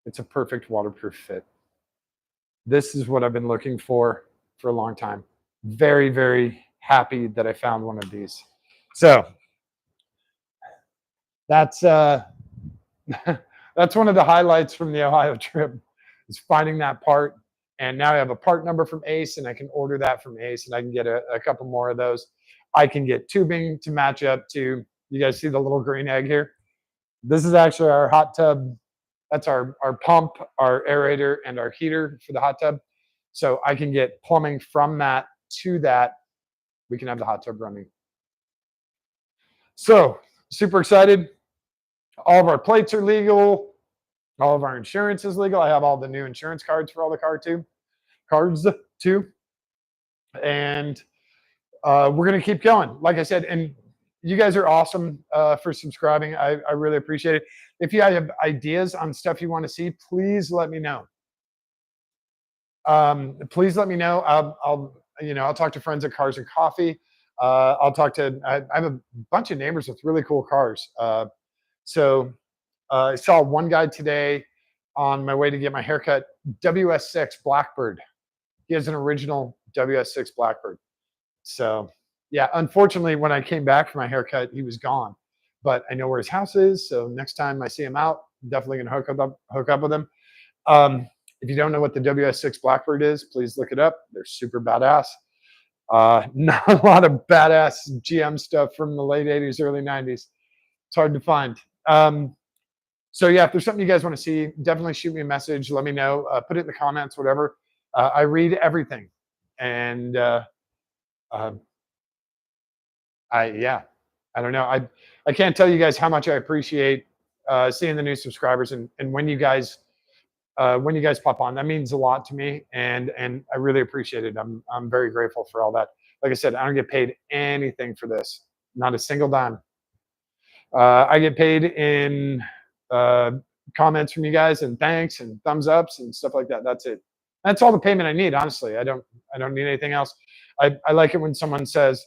It's a perfect waterproof fit. This is what I've been looking for a long time. Very, very happy that I found one of these. So that's that's one of the highlights from the Ohio trip, is finding that part. And now I have a part number from Ace, and I can order that from Ace, and I can get a couple more of those. I can get tubing to match up to, you guys see the little green egg here? This is actually our hot tub. That's our pump, our aerator, and our heater for the hot tub. So I can get plumbing from that to that. We can have the hot tub running. So super excited. All of our plates are legal. All of our insurance is legal. I have all the new insurance cards for all the cards too. And we're going to keep going. Like I said, and you guys are awesome for subscribing. I really appreciate it. If you have ideas on stuff you want to see, please let me know. Please let me know. I'll talk to friends at Cars and Coffee. I'll talk to, I have a bunch of neighbors with really cool cars. So I saw one guy today on my way to get my haircut, WS6 Blackbird. He has an original WS6 Blackbird. So yeah, unfortunately, when I came back for my haircut, he was gone. But I know where his house is, so next time I see him out, I'm definitely gonna hook up with him. If you don't know what the WS6 Blackbird is, please look it up. They're super badass. Not a lot of badass GM stuff from the late 80s, early 90s. It's hard to find. So yeah, if there's something you guys want to see, definitely shoot me a message. Let me know. Put it in the comments, whatever. I read everything. And Yeah, I don't know. I can't tell you guys how much I appreciate seeing the new subscribers and when you guys pop on. That means a lot to me, and I really appreciate it. I'm very grateful for all that. Like I said, I don't get paid anything for this, not a single dime. I get paid in uh, comments from you guys and thanks and thumbs ups and stuff like that. That's it. That's all the payment I need. Honestly, I don't need anything else. I like it when someone says,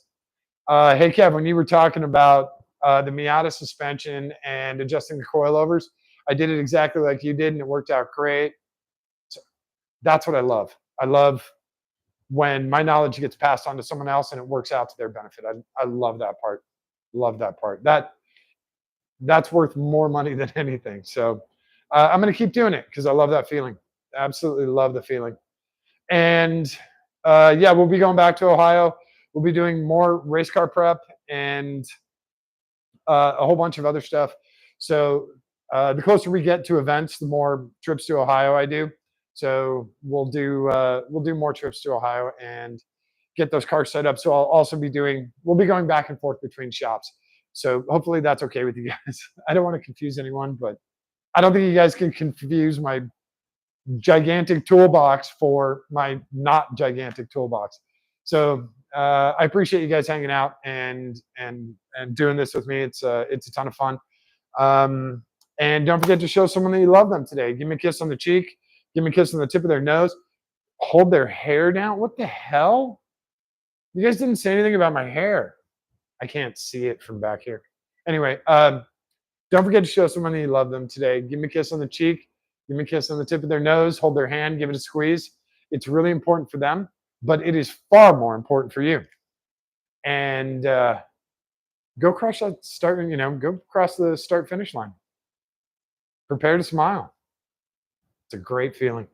"Hey Kev, when you were talking about the Miata suspension and adjusting the coilovers, I did it exactly like you did, and it worked out great." So that's what I love. I love when my knowledge gets passed on to someone else and it works out to their benefit. I love that part. Love that part. That's worth more money than anything. So I'm going to keep doing it because I love that feeling. Absolutely love the feeling. And yeah, we'll be going back to Ohio. We'll be doing more race car prep and a whole bunch of other stuff. So the closer we get to events, the more trips to Ohio I do. So we'll do more trips to Ohio and get those cars set up. So we'll be going back and forth between shops. So hopefully that's okay with you guys. I don't want to confuse anyone, but I don't think you guys can confuse my gigantic toolbox for my not gigantic toolbox. So I appreciate you guys hanging out and doing this with me. It's a ton of fun. And don't forget to show someone that you love them today. Give me a kiss on the cheek. Give me a kiss on the tip of their nose. Hold their hair down. What the hell? You guys didn't say anything about my hair. I can't see it from back here. Anyway, don't forget to show someone that you love them today. Give me a kiss on the cheek. Give me a kiss on the tip of their nose. Hold their hand. Give it a squeeze. It's really important for them, but it is far more important for you. And go crush that start. Go cross the start finish line. Prepare to smile. It's a great feeling.